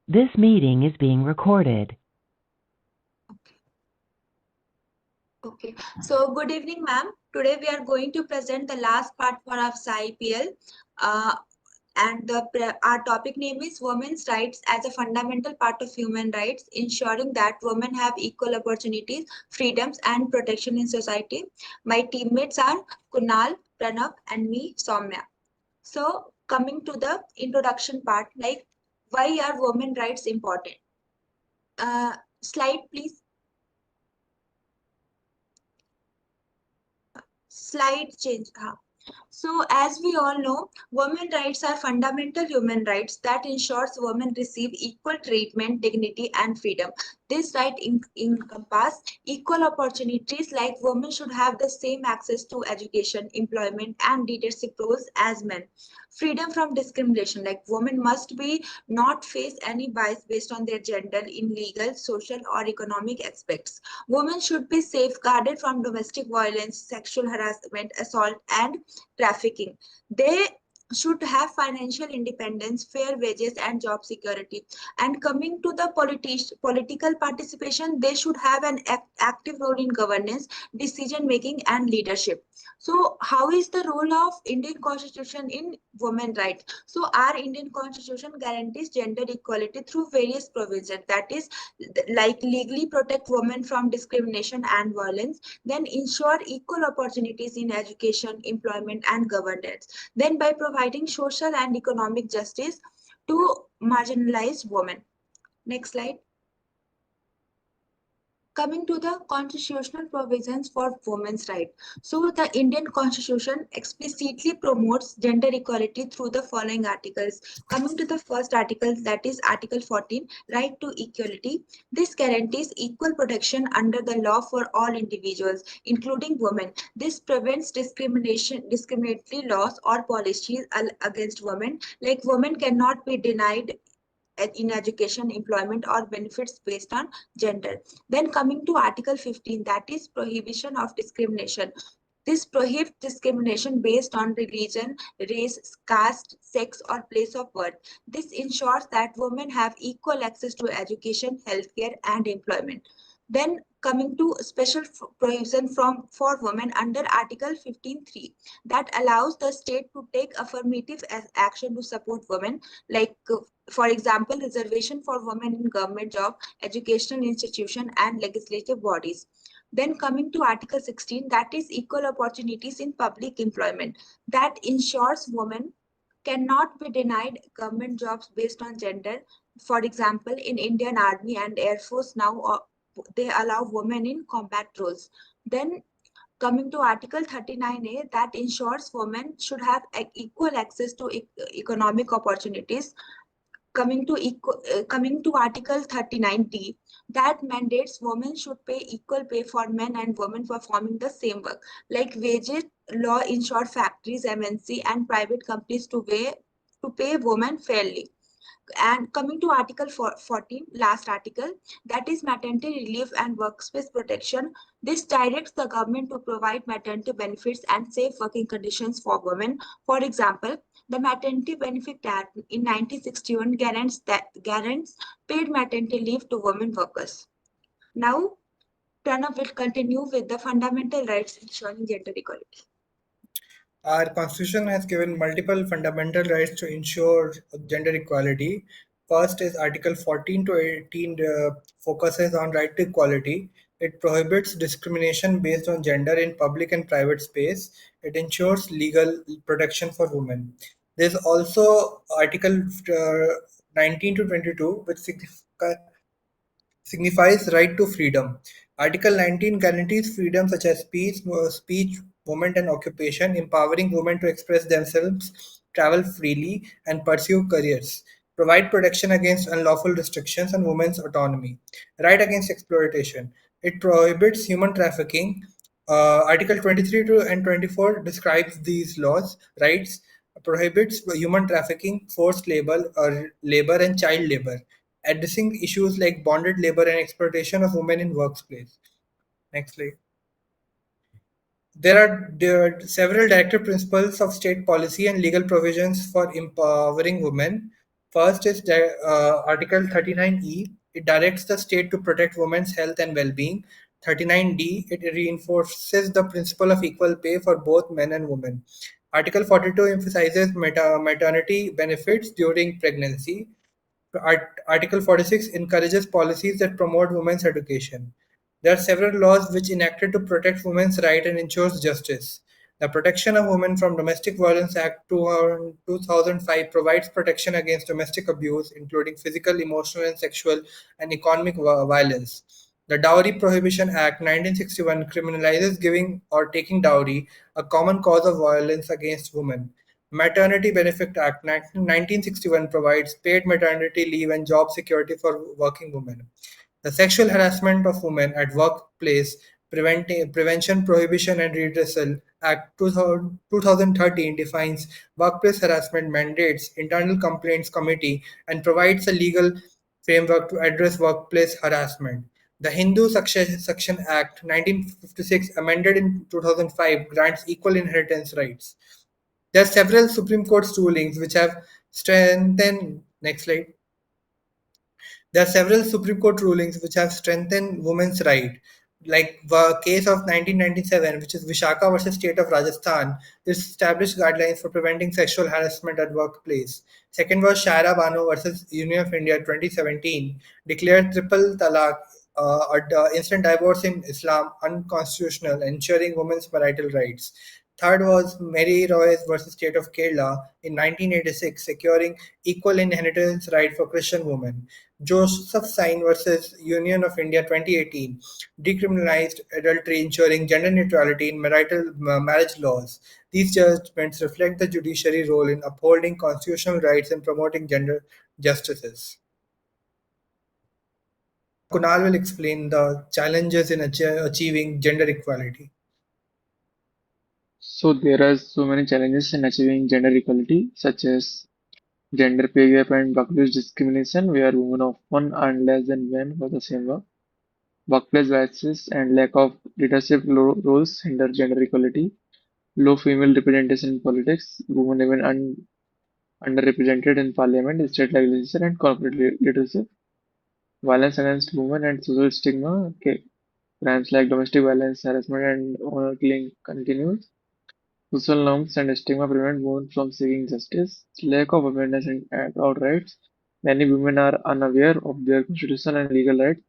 This meeting is being recorded. Okay. So good evening, ma'am. Today we are going to present the last part for our SciPL. Our topic name is Women's Rights as a Fundamental Part of Human Rights, ensuring that women have equal opportunities, freedoms, and protection in society. My teammates are Kunal, Pranav, and me, Soumya. So coming to the introduction part, like why are women rights important? Slide, please. Slide change. So, as we all know, women rights are fundamental human rights that ensures women receive equal treatment, dignity, and freedom. This right encompass equal opportunities, like women should have the same access to education, employment, and leadership roles as men. Freedom from discrimination, like women must be not face any bias based on their gender in legal, social, or economic aspects. Women should be safeguarded from domestic violence, sexual harassment, assault, and trafficking. They should have financial independence, fair wages, and job security. And coming to the political participation, they should have an active role in governance, decision making, and leadership. So, how is the role of Indian Constitution in women rights? So, our Indian Constitution guarantees gender equality through various provisions. That is, like legally protect women from discrimination and violence, then ensure equal opportunities in education, employment, and governance, then by providing social and economic justice to marginalized women. Next slide. Coming to the constitutional provisions for women's rights. So the Indian Constitution explicitly promotes gender equality through the following articles. Coming to the first article, that is Article 14, right to equality. This guarantees equal protection under the law for all individuals, including women. This prevents discriminatory laws or policies against women, like women cannot be denied in education, employment, or benefits based on gender. Then coming to Article 15, that is prohibition of discrimination. This prohibits discrimination based on religion, race, caste, sex, or place of birth. This ensures that women have equal access to education, healthcare, and employment. Then coming to special provision for women under Article 15.3, that allows the state to take affirmative action to support women, like for example, reservation for women in government job, educational institution, and legislative bodies. Then coming to Article 16, that is equal opportunities in public employment, that ensures women cannot be denied government jobs based on gender. For example, in Indian Army and Air Force now, they allow women in combat roles. Then coming to Article 39A, that ensures women should have equal access to economic opportunities. Coming to Article 39D, that mandates women should pay equal pay for men and women performing the same work. Like wages law ensure factories, MNC, and private companies to pay women fairly. And coming to Article 14, last article, that is maternity relief and workspace protection. This directs the government to provide maternity benefits and safe working conditions for women. For example, the Maternity Benefit Act in 1961 guarantees paid maternity leave to women workers. Now, Pranav will continue with the fundamental rights ensuring gender equality. Our constitution has given multiple fundamental rights to ensure gender equality. First is Article 14 to 18 focuses on right to equality. It prohibits discrimination based on gender in public and private space. It ensures legal protection for women. There's also Article 19 to 22, which signifies right to freedom. Article 19 guarantees freedom such as speech, movement, and occupation, empowering women to express themselves, travel freely, and pursue careers. Provide protection against unlawful restrictions on women's autonomy. Right against exploitation. It prohibits human trafficking. Article 23 and 24 describes these rights, prohibits human trafficking, forced labor, and child labor, addressing issues like bonded labor and exploitation of women in workplace. Next slide. There are several directive principles of state policy and legal provisions for empowering women. First is Article 39E. It directs the state to protect women's health and well-being. 39D. It reinforces the principle of equal pay for both men and women. Article 42 emphasizes maternity benefits during pregnancy. Article 46 encourages policies that promote women's education. There are several laws which enacted to protect women's rights and ensures justice. The Protection of Women from Domestic Violence Act 2005 provides protection against domestic abuse, including physical, emotional, and sexual and economic violence. The Dowry Prohibition Act 1961 criminalizes giving or taking dowry, a common cause of violence against women. Maternity Benefit Act 1961 provides paid maternity leave and job security for working women. The Sexual Harassment of Women at Workplace Prevention, Prohibition and Redressal Act 2013 defines workplace harassment, mandates internal complaints committee, and provides a legal framework to address workplace harassment. The Hindu Succession Act 1956, amended in 2005, grants equal inheritance rights. There are several Supreme Court rulings which have strengthened. Next slide. There are several Supreme Court rulings which have strengthened women's right, like the case of 1997, which is Vishaka versus State of Rajasthan. This established guidelines for preventing sexual harassment at workplace. Second was Shaira Bano versus Union of India 2017, declared triple talaq, instant divorce in Islam, unconstitutional, ensuring women's marital rights. Third was Mary Royce versus State of Kerala in 1986, securing equal inheritance right for Christian women. Joseph Sain versus Union of India 2018 decriminalized adultery, ensuring gender neutrality in marital marriage laws. These judgments reflect the judiciary role in upholding constitutional rights and promoting gender justices. Kunal will explain the challenges in achieving gender equality. So there are so many challenges in achieving gender equality, such as gender pay gap and workplace discrimination, where women often earn less than men for the same work. Workplace biases and lack of leadership roles hinder gender equality. Low female representation in politics, women even underrepresented in parliament, state legislature, and corporate leadership. Violence against women and social stigma. Crimes like domestic violence, harassment, and honor killing continues. Social norms and stigma prevent women from seeking justice. Lack of awareness about rights. Many women are unaware of their constitutional and legal rights,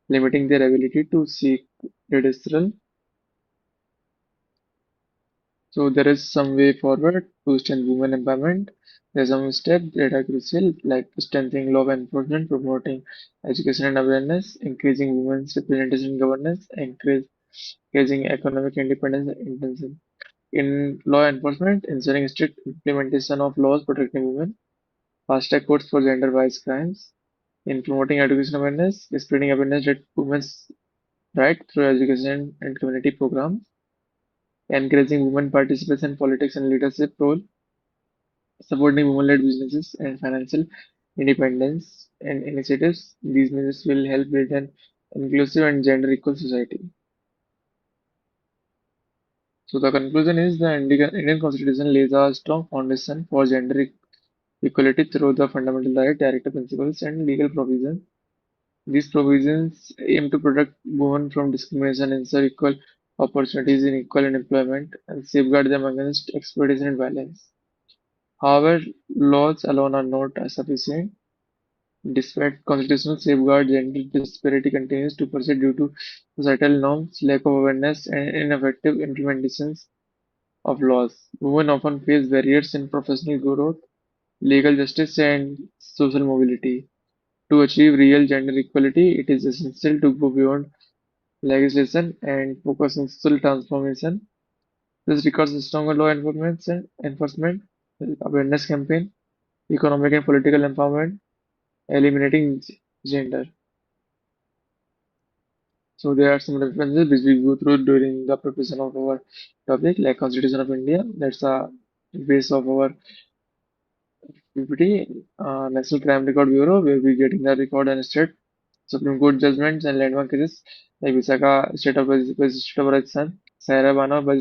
limiting their ability to seek redressal. So there is some way forward to strengthen women empowerment. There are some steps that are crucial, like strengthening law enforcement, promoting education and awareness, increasing women's representation in governance, encouraging economic independence and intention. In law enforcement, ensuring strict implementation of laws protecting women, fast-track courts for gender-based crimes. In promoting education awareness, spreading awareness that women's right through education and community programs, encouraging women participation in politics and leadership role, supporting women-led businesses and financial independence and initiatives. These measures will help build an inclusive and gender-equal society. So the conclusion is the Indian Constitution lays a strong foundation for gender equality through the fundamental right, directive principles, and legal provisions. These provisions aim to protect women from discrimination, ensure equal opportunities in equal employment, and safeguard them against exploitation and violence. However, laws alone are not sufficient. Despite constitutional safeguards, gender disparity continues to persist due to societal norms, lack of awareness, and ineffective implementations of laws. Women often face barriers in professional growth, legal justice, and social mobility. To achieve real gender equality, it is essential to go beyond legislation and focus on social transformation. This requires stronger law enforcement, awareness campaign, economic and political empowerment, eliminating gender. So there are some references which we go through during the preparation of our topic, like Constitution of India. That's a base of our PPT. National Crime Record Bureau, where we getting the record and state Supreme Court judgments and landmark cases like Visakha State of Rajasthan, Saira Bano by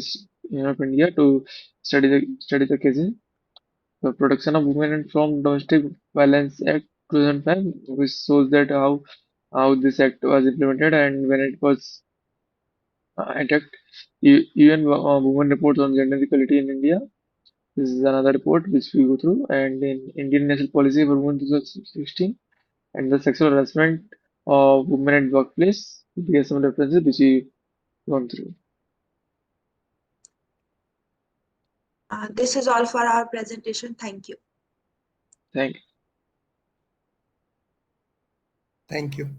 Union of India to study the cases. the Protection of Women from Domestic Violence Act 2005, which shows that how this act was implemented and when it was enacted. UN Women Report on Gender Equality in India. This is another report which we go through, and in Indian National Policy for Women 2016, and the sexual harassment of women at workplace. We have some references which we gone through. This is all for our presentation. Thank you. Thank you. Thank you.